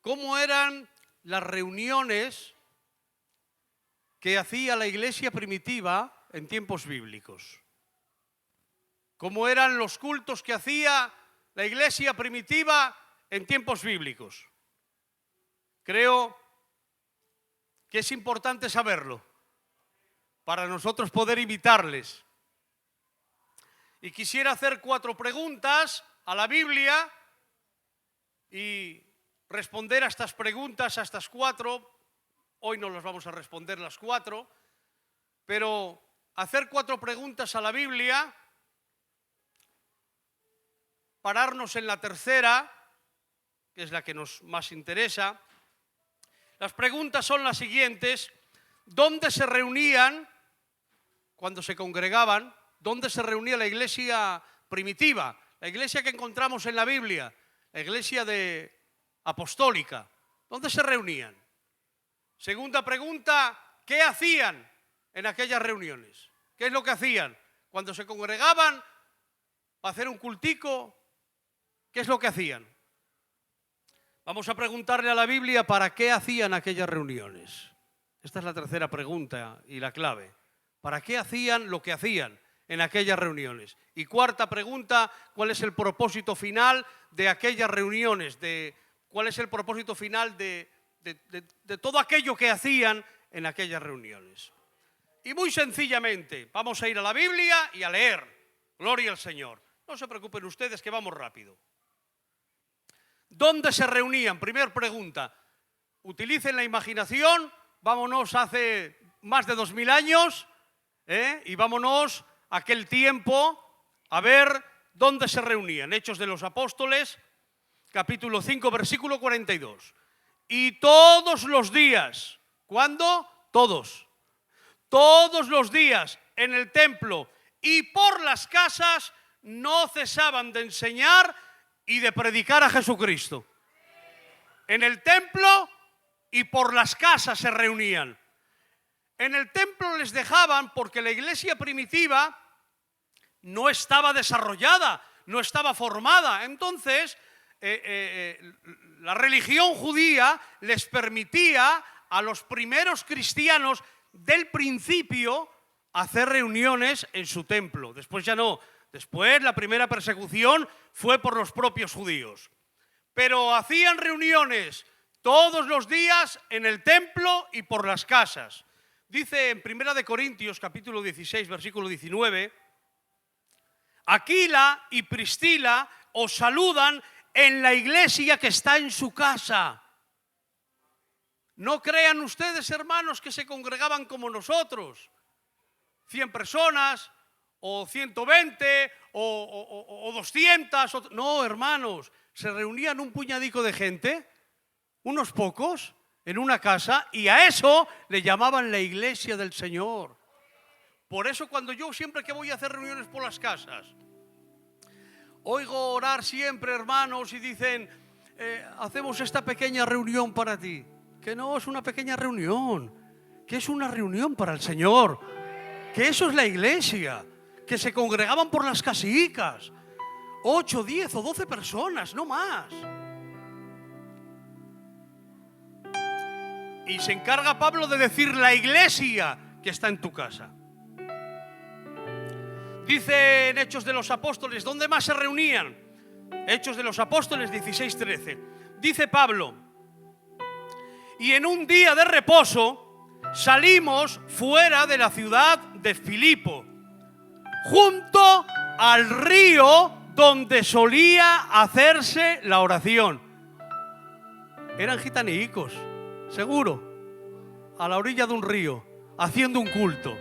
cómo eran las reuniones que hacía la iglesia primitiva en tiempos bíblicos. Cómo eran los cultos que hacía la iglesia primitiva en tiempos bíblicos. Creo que es importante saberlo para nosotros poder imitarles. Y quisiera hacer 4 preguntas a la Biblia y responder a estas preguntas, a estas 4. Hoy no las vamos a responder las 4, pero hacer 4 preguntas a la Biblia, pararnos en la tercera, que es la que nos más interesa. Las preguntas son las siguientes: ¿dónde se reunían cuando se congregaban? ¿Dónde se reunía la iglesia primitiva? La iglesia que encontramos en la Biblia, la iglesia apostólica. ¿Dónde se reunían? Segunda pregunta: ¿qué hacían en aquellas reuniones? ¿Qué es lo que hacían? Cuando se congregaban para hacer un cultico, ¿qué es lo que hacían? Vamos a preguntarle a la Biblia para qué hacían aquellas reuniones. Esta es la tercera pregunta y la clave. ¿Para qué hacían lo que hacían en aquellas reuniones? Y cuarta pregunta: ¿cuál es el propósito final de aquellas reuniones? ¿Cuál es el propósito final de todo aquello que hacían en aquellas reuniones? Y muy sencillamente, vamos a ir a la Biblia y a leer. Gloria al Señor. No se preocupen ustedes que vamos rápido. ¿Dónde se reunían? Primera pregunta. Utilicen la imaginación, vámonos hace más de 2000 años, y vámonos a aquel tiempo a ver dónde se reunían. Hechos de los Apóstoles, capítulo 5, versículo 42. Y todos los días, ¿cuándo? Todos los días en el templo y por las casas no cesaban de enseñar y de predicar a Jesucristo. En el templo y por las casas se reunían. En el templo les dejaban porque la iglesia primitiva no estaba desarrollada, no estaba formada. Entonces, la religión judía les permitía a los primeros cristianos del principio hacer reuniones en su templo. Después ya no. Después la primera persecución fue por los propios judíos. Pero hacían reuniones todos los días en el templo y por las casas. Dice en 1 Corintios capítulo 16, versículo 19: Aquila y Priscila os saludan en la iglesia que está en su casa. No crean ustedes, hermanos, que se congregaban como nosotros, 100 personas, o 120, o 200. No, hermanos, se reunían un puñadico de gente, unos pocos, en una casa, y a eso le llamaban la iglesia del Señor. Por eso cuando yo siempre que voy a hacer reuniones por las casas, oigo orar siempre, hermanos, y dicen, hacemos esta pequeña reunión para ti. Que no es una pequeña reunión, que es una reunión para el Señor, que eso es la iglesia, que se congregaban por las casicas, 8, 10 o 12 personas, no más. Y se encarga Pablo de decir la iglesia que está en tu casa. Dice en Hechos de los Apóstoles, ¿dónde más se reunían? Hechos de los Apóstoles 16:13. Dice Pablo: y en un día de reposo salimos fuera de la ciudad de Filipo, junto al río donde solía hacerse la oración. Eran gitanicos, seguro, a la orilla de un río, haciendo un culto.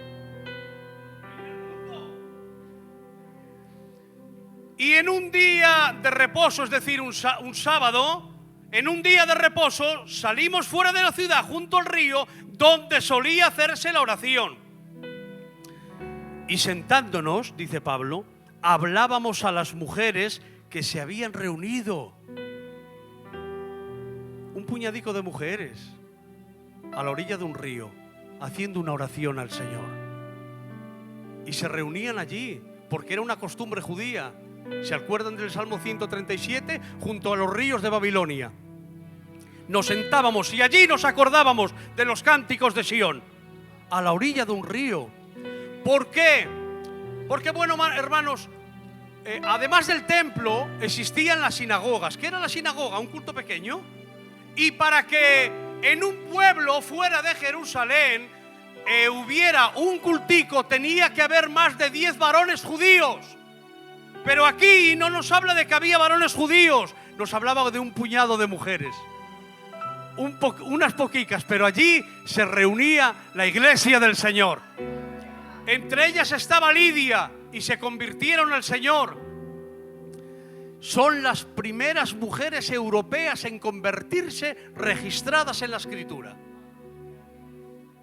Y en un día de reposo, es decir, un sábado, en un día de reposo salimos fuera de la ciudad, junto al río, donde solía hacerse la oración. Y sentándonos, dice Pablo, hablábamos a las mujeres que se habían reunido. Un puñadico de mujeres a la orilla de un río, haciendo una oración al Señor. Y se reunían allí, porque era una costumbre judía. ¿Se acuerdan del Salmo 137? Junto a los ríos de Babilonia. nos sentábamos y allí nos acordábamos de los cánticos de Sión, a la orilla de un río. ¿Por qué? Porque, bueno, hermanos, además del templo existían las sinagogas. ¿Qué era la sinagoga? Un culto pequeño. Y para que en un pueblo fuera de Jerusalén hubiera un cultico, tenía que haber más de 10 varones judíos. Pero aquí no nos habla de que había varones judíos, nos hablaba de un puñado de mujeres, unas poquicas, pero allí se reunía la iglesia del Señor. Entre ellas estaba Lidia y se convirtieron al Señor. Son las primeras mujeres europeas en convertirse registradas en la Escritura.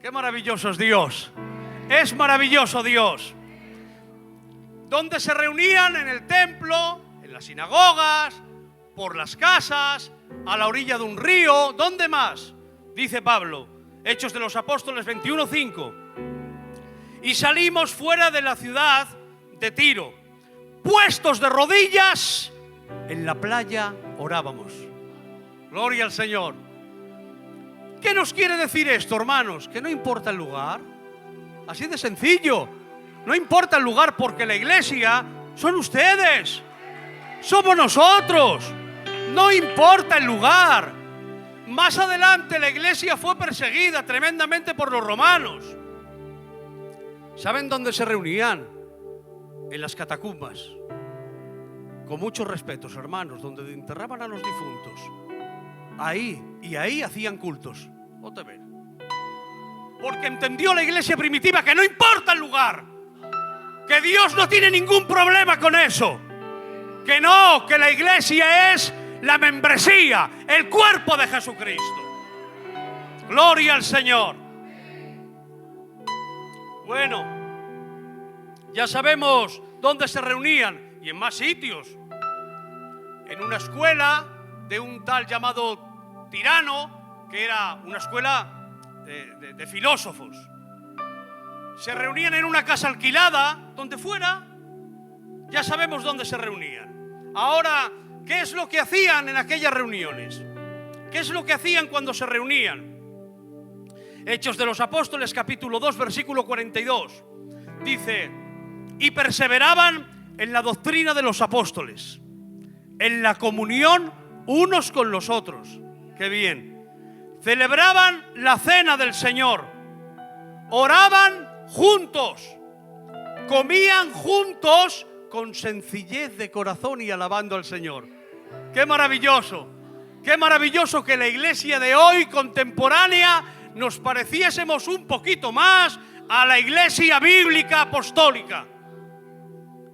¡Qué maravilloso es Dios! Es maravilloso Dios. ¿Dónde se reunían? En el templo, en las sinagogas, por las casas, a la orilla de un río. ¿Dónde más? Dice Pablo, Hechos de los Apóstoles 21:5. Y salimos fuera de la ciudad de Tiro. Puestos de rodillas, en la playa orábamos. Gloria al Señor. ¿Qué nos quiere decir esto, hermanos? Que no importa el lugar. Así de sencillo. No importa el lugar, porque la iglesia son ustedes. Somos nosotros. No importa el lugar. Más adelante la iglesia fue perseguida tremendamente por los romanos. ¿Saben dónde se reunían? En las catacumbas. Con muchos respetos, hermanos, donde enterraban a los difuntos. Ahí hacían cultos. Otra vez. Porque entendió la iglesia primitiva que no importa el lugar, que Dios no tiene ningún problema con eso, que no, que la iglesia es la membresía, el cuerpo de Jesucristo. Gloria al Señor. Bueno, ya sabemos dónde se reunían y en más sitios. En una escuela de un tal llamado Tirano, que era una escuela de filósofos. Se reunían en una casa alquilada, donde fuera. Ya sabemos dónde se reunían. Ahora, ¿qué es lo que hacían en aquellas reuniones? ¿Qué es lo que hacían cuando se reunían? Hechos de los Apóstoles, capítulo 2, versículo 42. Dice, y perseveraban en la doctrina de los apóstoles, en la comunión unos con los otros. ¡Qué bien! Celebraban la cena del Señor, oraban juntos, comían juntos con sencillez de corazón y alabando al Señor. ¡Qué maravilloso! ¡Qué maravilloso que la iglesia de hoy, contemporánea, nos pareciésemos un poquito más a la iglesia bíblica apostólica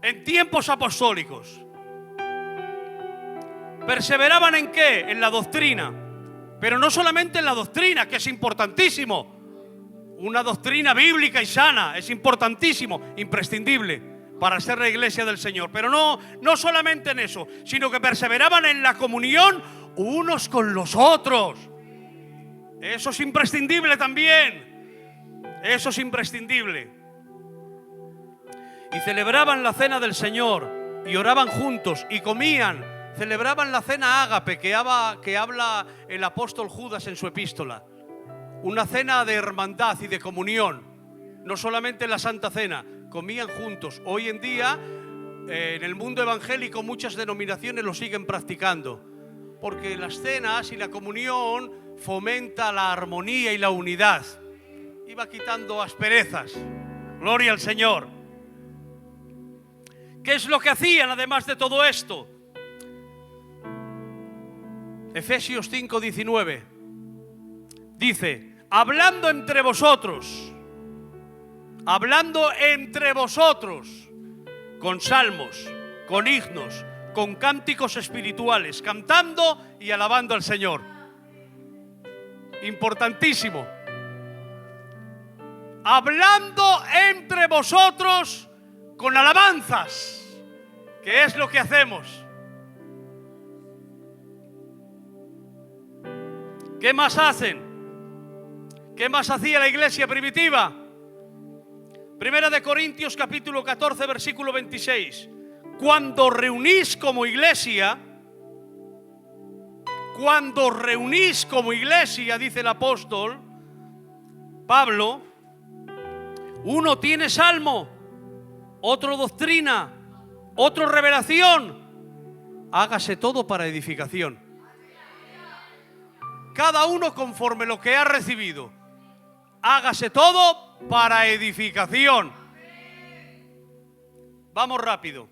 en tiempos apostólicos! ¿Perseveraban en qué? En la doctrina. Pero no solamente en la doctrina, que es importantísimo. Una doctrina bíblica y sana es importantísimo, imprescindible para ser la iglesia del Señor. Pero no solamente en eso, sino que perseveraban en la comunión unos con los otros. Eso es imprescindible también. Eso es imprescindible. Y celebraban la cena del Señor y oraban juntos y comían. Celebraban la cena ágape que habla el apóstol Judas en su epístola. Una cena de hermandad y de comunión. No solamente la Santa Cena, comían juntos. Hoy en día, en el mundo evangélico, muchas denominaciones lo siguen practicando. Porque las cenas y la comunión fomenta la armonía y la unidad. Y va quitando asperezas. Gloria al Señor. ¿Qué es lo que hacían además de todo esto? Efesios 5:19 dice, hablando entre vosotros, con salmos, con himnos, con cánticos espirituales, cantando y alabando al Señor. Importantísimo. Hablando entre vosotros con alabanzas, que es lo que hacemos. ¿Qué más hacen? ¿Qué más hacía la iglesia primitiva? Primera de Corintios capítulo 14 versículo 26. Cuando reunís como iglesia, cuando os reunís como iglesia, dice el apóstol Pablo, uno tiene salmo, otro doctrina, otro revelación, hágase todo para edificación. Cada uno conforme lo que ha recibido. Hágase todo para edificación. Vamos rápido.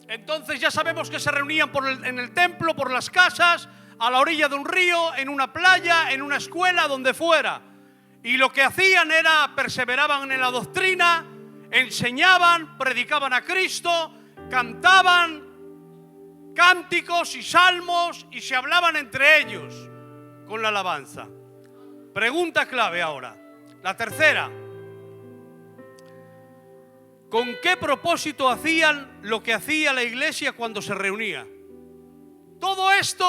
Entonces ya sabemos que se reunían en el templo, por las casas, a la orilla de un río, en una playa, en una escuela, donde fuera. Y lo que hacían era, perseveraban en la doctrina, enseñaban, predicaban a Cristo, cantaban cánticos y salmos y se hablaban entre ellos con la alabanza. Pregunta clave ahora, la tercera. ¿Con qué propósito hacían lo que hacía la iglesia cuando se reunía? Todo esto,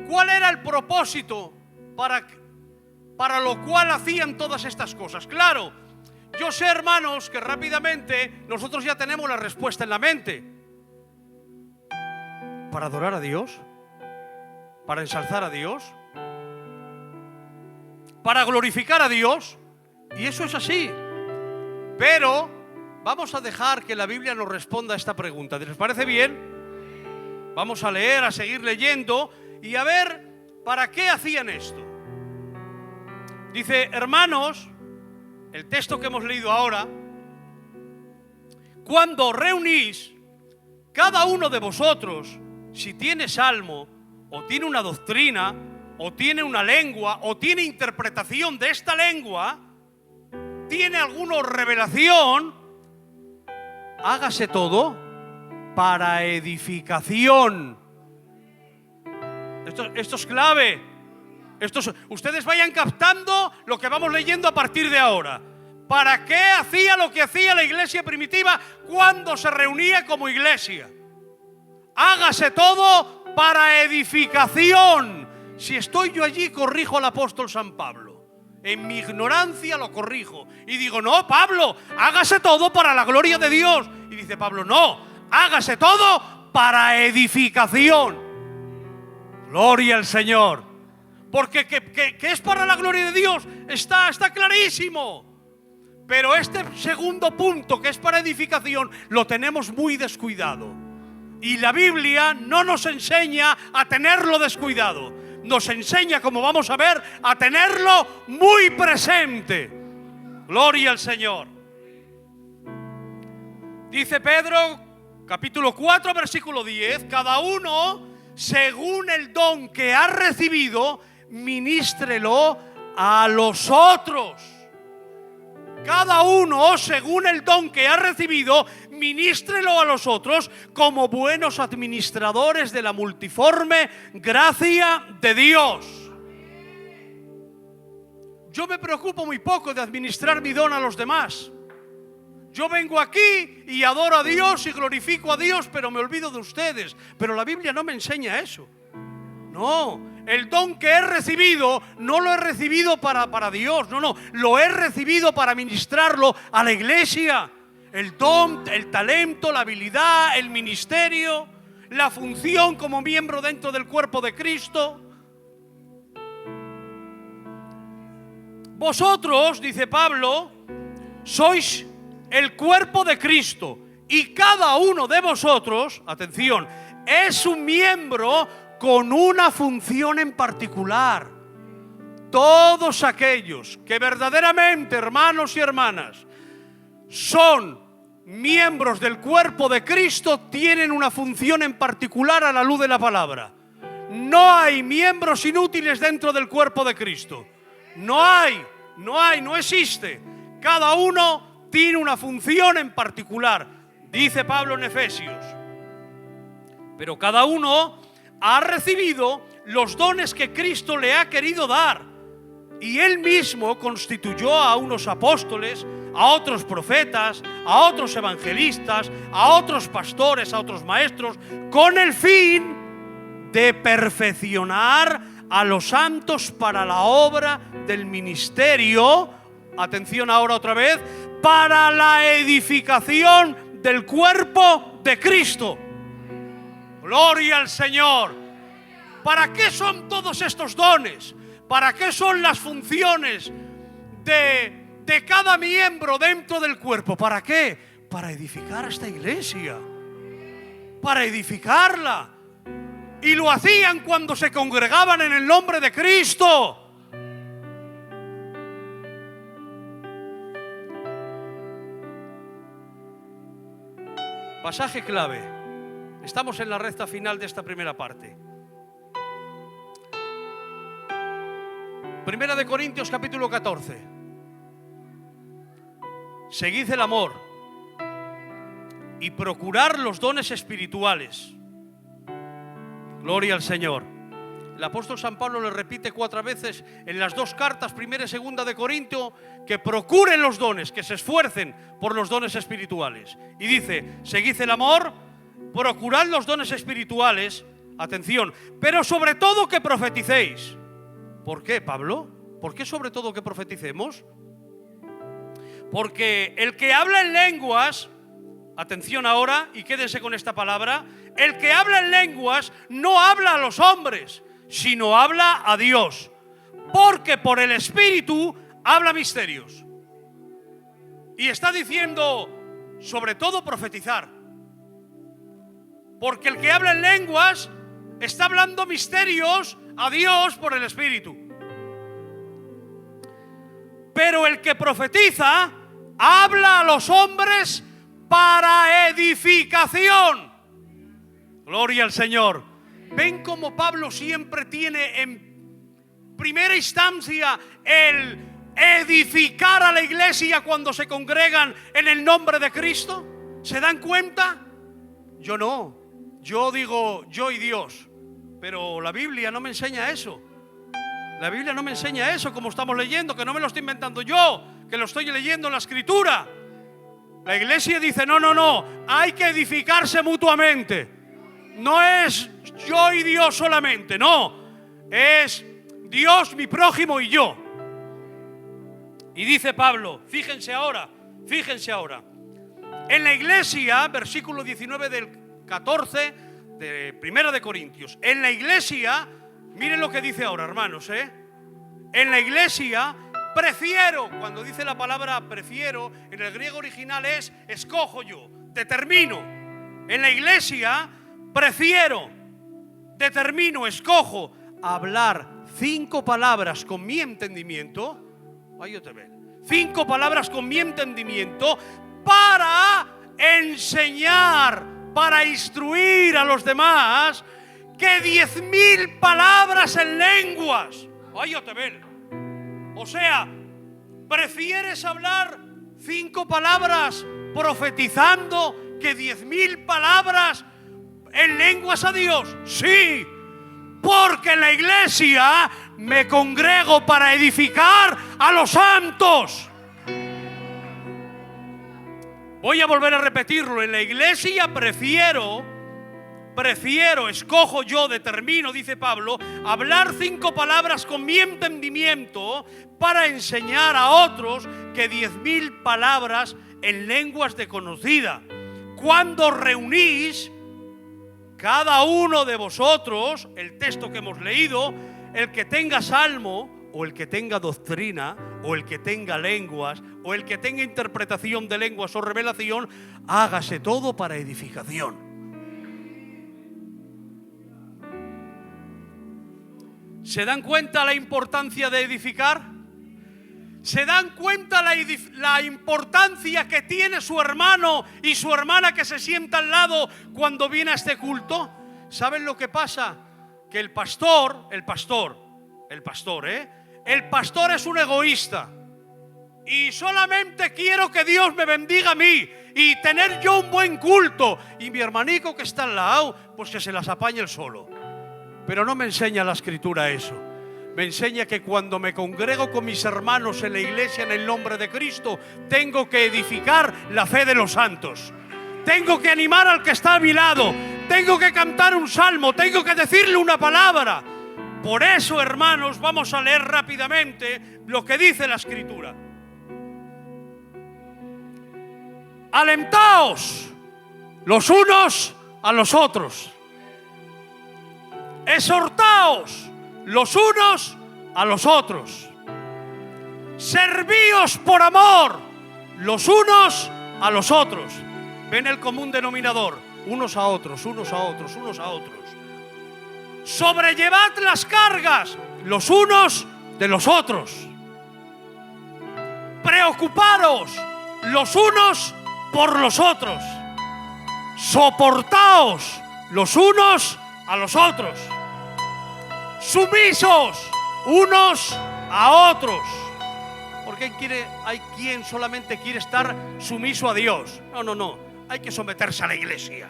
¿cuál era el propósito para lo cual hacían todas estas cosas? Claro, yo sé, hermanos, que rápidamente nosotros ya tenemos la respuesta en la mente. ¿Para adorar a Dios? ¿Para ensalzar a Dios? ¿Para glorificar a Dios? Y eso es así. Pero vamos a dejar que la Biblia nos responda a esta pregunta. ¿Les parece bien? Vamos a leer, a seguir leyendo y a ver para qué hacían esto. Dice, hermanos, el texto que hemos leído ahora, cuando os reunís, cada uno de vosotros, si tiene salmo, o tiene una doctrina, o tiene una lengua, o tiene interpretación de esta lengua, tiene alguna revelación, hágase todo para edificación. Esto es clave. Ustedes vayan captando lo que vamos leyendo a partir de ahora. ¿Para qué hacía lo que hacía la iglesia primitiva cuando se reunía como iglesia? Hágase todo para edificación. Si estoy yo allí, corrijo al apóstol San Pablo. En mi ignorancia lo corrijo. Y digo, no, Pablo, hágase todo para la gloria de Dios. Y dice Pablo, no, hágase todo para edificación. Gloria al Señor. Porque que es para la gloria de Dios, está clarísimo. Pero este segundo punto, que es para edificación, lo tenemos muy descuidado. Y la Biblia no nos enseña a tenerlo descuidado. Nos enseña, como vamos a ver, a tenerlo muy presente. Gloria al Señor. Dice Pedro, capítulo 4, versículo 10, cada uno, según el don que ha recibido, ministrelo a los otros. Cada uno, según el don que ha recibido, ministrelo a los otros como buenos administradores de la multiforme gracia de Dios. Yo me preocupo muy poco de administrar mi don a los demás. Yo vengo aquí y adoro a Dios y glorifico a Dios, pero me olvido de ustedes. Pero la Biblia no me enseña eso. No. El don que he recibido, no lo he recibido para Dios, no, lo he recibido para ministrarlo a la iglesia. El don, el talento, la habilidad, el ministerio, la función como miembro dentro del cuerpo de Cristo. Vosotros, dice Pablo, sois el cuerpo de Cristo y cada uno de vosotros, atención, es un miembro con una función en particular. Todos aquellos que verdaderamente, hermanos y hermanas, son miembros del cuerpo de Cristo, tienen una función en particular a la luz de la palabra. No hay miembros inútiles dentro del cuerpo de Cristo. No existe. Cada uno tiene una función en particular, dice Pablo en Efesios. Pero cada uno ha recibido los dones que Cristo le ha querido dar. Y Él mismo constituyó a unos apóstoles, a otros profetas, a otros evangelistas, a otros pastores, a otros maestros, con el fin de perfeccionar a los santos para la obra del ministerio. Atención ahora otra vez, para la edificación del cuerpo de Cristo. Gloria al Señor. ¿Para qué son todos estos dones? ¿Para qué son las funciones de cada miembro dentro del cuerpo? ¿Para qué? Para edificar esta iglesia, para edificarla. Y lo hacían cuando se congregaban en el nombre de Cristo. Pasaje clave. Estamos en la recta final de esta primera parte. Primera de Corintios capítulo 14. Seguid el amor y procurar los dones espirituales. Gloria al Señor. El apóstol San Pablo le repite 4 veces en las 2 cartas, primera y segunda de Corintio, que procuren los dones, que se esfuercen por los dones espirituales. Y dice, seguid el amor, procurad los dones espirituales, atención, pero sobre todo que profeticéis. ¿Por qué, Pablo? ¿Por qué sobre todo que profeticemos? Porque el que habla en lenguas, atención ahora y quédense con esta palabra, el que habla en lenguas no habla a los hombres, sino habla a Dios, porque por el Espíritu habla misterios. Y está diciendo, sobre todo profetizar, porque el que habla en lenguas está hablando misterios a Dios por el Espíritu. Pero el que profetiza habla a los hombres para edificación. Gloria al Señor. ¿Ven cómo Pablo siempre tiene en primera instancia el edificar a la iglesia cuando se congregan en el nombre de Cristo? ¿Se dan cuenta? Yo no. Yo digo yo y Dios. Pero la Biblia no me enseña eso. La Biblia no me enseña eso como estamos leyendo, que no me lo estoy inventando yo, que lo estoy leyendo en la Escritura. La iglesia dice, no, hay que edificarse mutuamente. No es yo y Dios solamente, no. Es Dios, mi prójimo y yo. Y dice Pablo, fíjense ahora. En la iglesia, versículo 19 del 14 de Primera de Corintios. En la iglesia, miren lo que dice ahora, hermanos, En la iglesia prefiero, cuando dice la palabra prefiero, en el griego original es escojo yo, determino. En la iglesia prefiero, determino, escojo hablar 5 palabras con mi entendimiento. Ay, yo te veo. 5 palabras con mi entendimiento para enseñar, para instruir a los demás, que 10.000 palabras en lenguas. Ay, yo te veo. O sea, ¿prefieres hablar 5 palabras profetizando que 10.000 palabras en lenguas a Dios? Sí, porque en la iglesia me congrego para edificar a los santos. Voy a volver a repetirlo. En la iglesia prefiero, escojo yo, determino, dice Pablo, hablar 5 palabras con mi entendimiento para enseñar a otros que 10.000 palabras en lenguas desconocidas. Cuando reunís, cada uno de vosotros, el texto que hemos leído, el que tenga salmo, o el que tenga doctrina, o el que tenga lenguas, o el que tenga interpretación de lenguas o revelación, hágase todo para edificación. ¿Se dan cuenta la importancia de edificar? ¿Se dan cuenta la importancia que tiene su hermano y su hermana que se sienta al lado cuando viene a este culto? ¿Saben lo que pasa? Que el pastor es un egoísta y solamente quiero que Dios me bendiga a mí y tener yo un buen culto, y mi hermanico que está al lado, pues que se las apañe él solo. Pero no me enseña la Escritura eso. Me enseña que cuando me congrego con mis hermanos en la iglesia en el nombre de Cristo, tengo que edificar la fe de los santos. Tengo que animar al que está a mi lado. Tengo que cantar un salmo. Tengo que decirle una palabra. Por eso, hermanos, vamos a leer rápidamente lo que dice la Escritura. Alentaos los unos a los otros. Exhortaos los unos a los otros. Servíos por amor los unos a los otros. Ven el común denominador. Unos a otros, unos a otros, unos a otros. Sobrellevad las cargas los unos de los otros. Preocuparos los unos por los otros. Soportaos los unos a los otros. Sumisos unos a otros. Porque hay quien solamente quiere estar sumiso a Dios. No. Hay que someterse a la iglesia.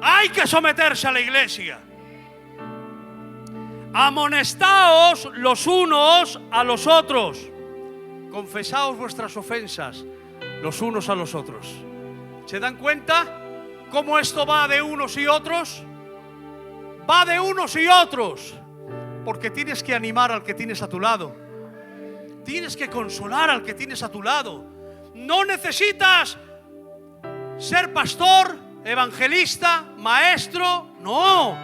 Hay que someterse a la iglesia. Amonestaos los unos a los otros. Confesaos vuestras ofensas los unos a los otros. ¿Se dan cuenta cómo esto va de unos y otros? Va de unos y otros. Porque tienes que animar al que tienes a tu lado. Tienes que consolar al que tienes a tu lado. No necesitas ser pastor, evangelista, maestro. No.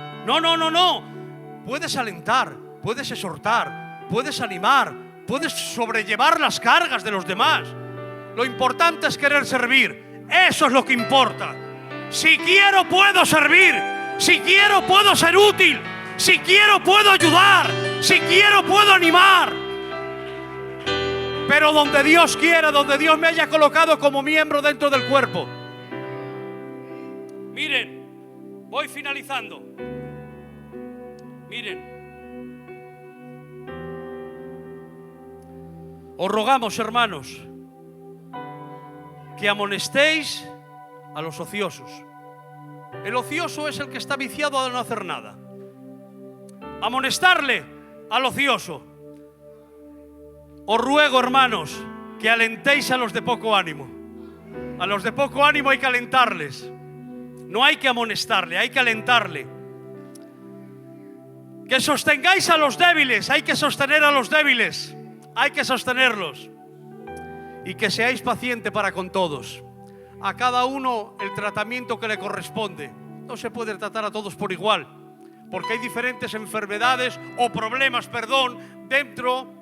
Puedes alentar, puedes exhortar, puedes animar, puedes sobrellevar las cargas de los demás. Lo importante es querer servir. Eso es lo que importa. Si quiero, puedo servir. Si quiero, puedo ser útil. Si quiero, puedo ayudar. Si quiero, puedo animar. Pero donde Dios quiera, donde Dios me haya colocado como miembro dentro del cuerpo. Miren, voy finalizando. Miren, os rogamos, hermanos, que amonestéis a los ociosos. El ocioso es el que está viciado a no hacer nada. Amonestarle al ocioso. Os ruego, hermanos, que alentéis a los de poco ánimo. A los de poco ánimo hay que alentarles. No hay que amonestarle, hay que alentarle. Que sostengáis a los débiles, hay que sostener a los débiles. Hay que sostenerlos. Y que seáis pacientes para con todos. A cada uno el tratamiento que le corresponde. No se puede tratar a todos por igual. Porque hay diferentes enfermedades o problemas, dentro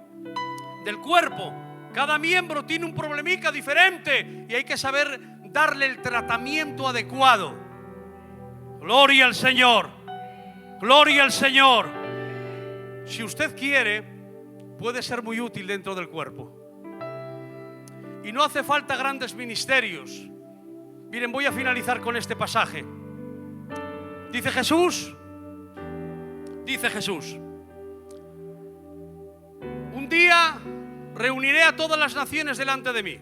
del cuerpo. Cada miembro tiene un problemica diferente y hay que saber darle el tratamiento adecuado. Gloria al Señor. Gloria al Señor. Si usted quiere, puede ser muy útil dentro del cuerpo. Y no hace falta grandes ministerios. Miren, voy a finalizar con este pasaje. Dice Jesús, un día reuniré a todas las naciones delante de mí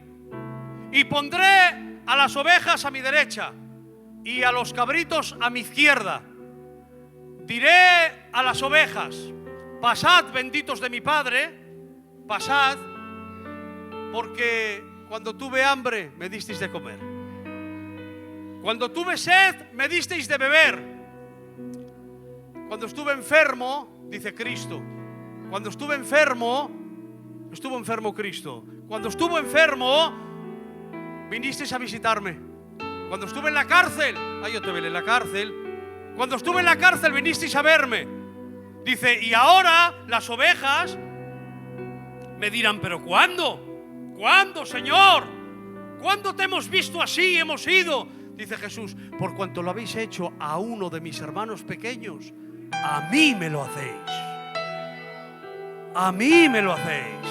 y pondré a las ovejas a mi derecha y a los cabritos a mi izquierda. Diré a las ovejas: pasad, benditos de mi Padre, pasad, porque cuando tuve hambre me disteis de comer, cuando tuve sed me disteis de beber, cuando estuve enfermo, dice Cristo, cuando estuve enfermo, estuvo enfermo Cristo, cuando estuvo enfermo vinisteis a visitarme, cuando estuve en la cárcel, yo te veré en la cárcel, cuando estuve en la cárcel vinisteis a verme. Dice, y ahora las ovejas me dirán, pero ¿cuándo? ¿Cuándo, Señor? ¿Cuándo te hemos visto así? Hemos ido. Dice Jesús, por cuanto lo habéis hecho a uno de mis hermanos pequeños, a mí me lo hacéis. A mí me lo hacéis.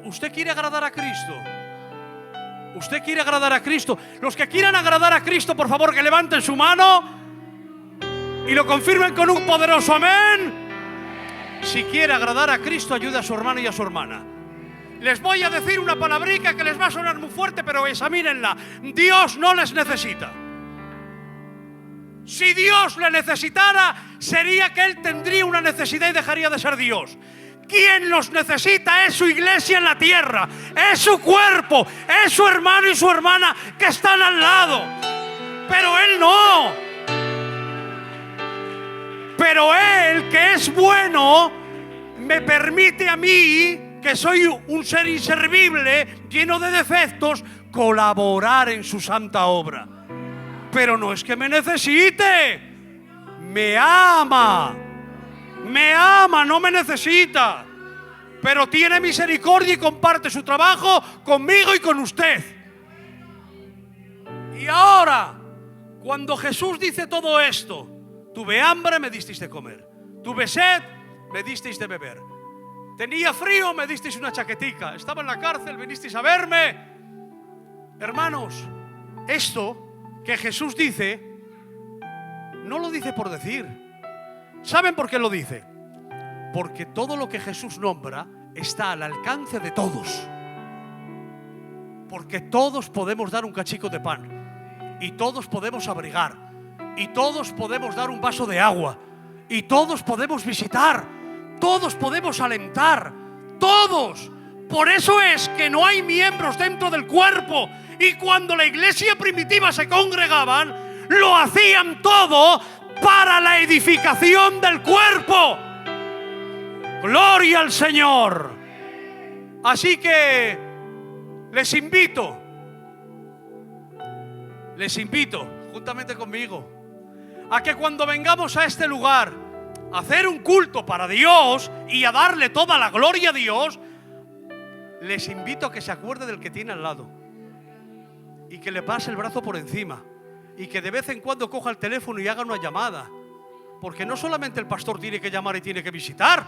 ¿Usted quiere agradar a Cristo? ¿Usted quiere agradar a Cristo? Los que quieran agradar a Cristo, por favor, que levanten su mano y lo confirmen con un poderoso amén. Si quiere agradar a Cristo, ayude a su hermano y a su hermana. Les voy a decir una palabrica que les va a sonar muy fuerte, pero examínenla. Dios no les necesita. Si Dios le necesitara, sería que Él tendría una necesidad y dejaría de ser Dios. Quien los necesita es su iglesia en la tierra, es su cuerpo, es su hermano y su hermana que están al lado. Pero Él no. Pero Él, que es bueno, me permite a mí, que soy un ser inservible, lleno de defectos, colaborar en su santa obra. Pero no es que me necesite, me ama, no me necesita, pero tiene misericordia y comparte su trabajo conmigo y con usted. Y ahora, cuando Jesús dice todo esto, tuve hambre, me disteis de comer, tuve sed, me disteis de beber, tenía frío, me disteis una chaquetica, estaba en la cárcel, vinisteis a verme. Hermanos, esto que Jesús dice, no lo dice por decir. ¿Saben por qué lo dice? Porque todo lo que Jesús nombra está al alcance de todos. Porque todos podemos dar un cachico de pan, y todos podemos abrigar, y todos podemos dar un vaso de agua, y todos podemos visitar, todos podemos alentar, todos. Por eso es que no hay miembros dentro del cuerpo. Y cuando la iglesia primitiva se congregaban, lo hacían todo para la edificación del cuerpo. Gloria al Señor. Así que les invito, juntamente conmigo, a que cuando vengamos a este lugar a hacer un culto para Dios y a darle toda la gloria a Dios, les invito a que se acuerde del que tiene al lado y que le pase el brazo por encima y que de vez en cuando coja el teléfono y haga una llamada, porque no solamente el pastor tiene que llamar y tiene que visitar,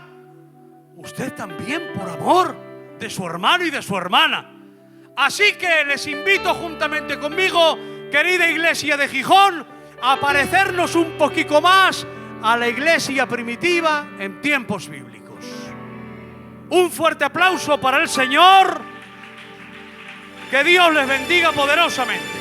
usted también, por amor de su hermano y de su hermana. Así que les invito juntamente conmigo, querida iglesia de Gijón, a parecernos un poquito más a la iglesia primitiva en tiempos bíblicos. Un fuerte aplauso para el Señor. Que Dios les bendiga poderosamente.